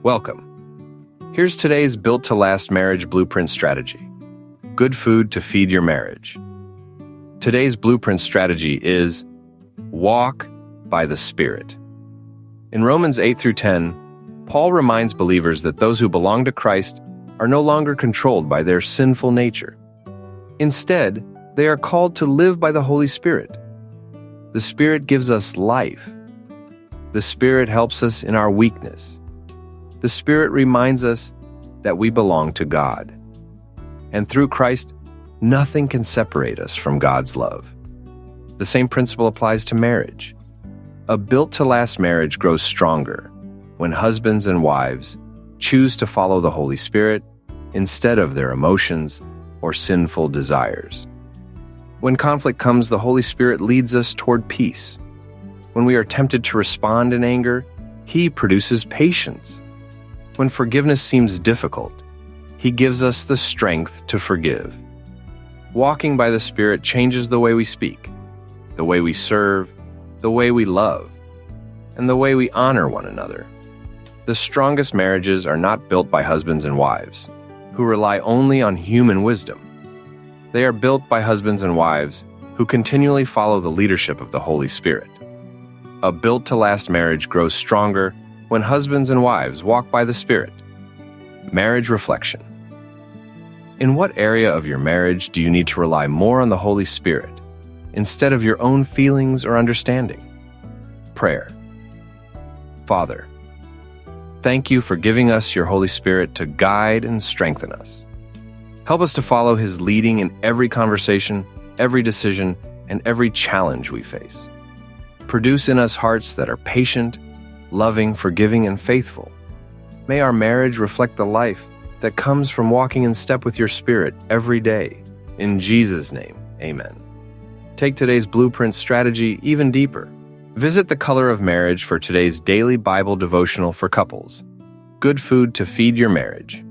Welcome. Here's today's built-to-last marriage blueprint strategy. Good food to feed your marriage. Today's blueprint strategy is walk by the Spirit. In Romans 8 through 10, Paul reminds believers that those who belong to Christ are no longer controlled by their sinful nature. Instead, they are called to live by the Holy Spirit. The Spirit gives us life. The Spirit helps us in our weakness. The Spirit reminds us that we belong to God. And through Christ, nothing can separate us from God's love. The same principle applies to marriage. A built-to-last marriage grows stronger when husbands and wives choose to follow the Holy Spirit instead of their emotions or sinful desires. When conflict comes, the Holy Spirit leads us toward peace. When we are tempted to respond in anger, He produces patience. When forgiveness seems difficult, He gives us the strength to forgive. Walking by the Spirit changes the way we speak, the way we serve, the way we love, and the way we honor one another. The strongest marriages are not built by husbands and wives who rely only on human wisdom. They are built by husbands and wives who continually follow the leadership of the Holy Spirit. A built-to-last marriage grows stronger when husbands and wives walk by the Spirit. Marriage reflection. In what area of your marriage do you need to rely more on the Holy Spirit instead of your own feelings or understanding? Prayer. Father, thank you for giving us your Holy Spirit to guide and strengthen us. Help us to follow His leading in every conversation, every decision, and every challenge we face. Produce in us hearts that are patient, loving, forgiving, and faithful. May our marriage reflect the life that comes from walking in step with your Spirit every day. In Jesus' name, amen. Take today's blueprint strategy even deeper. Visit The Color of Marriage for today's daily Bible devotional for couples. Good food to feed your marriage.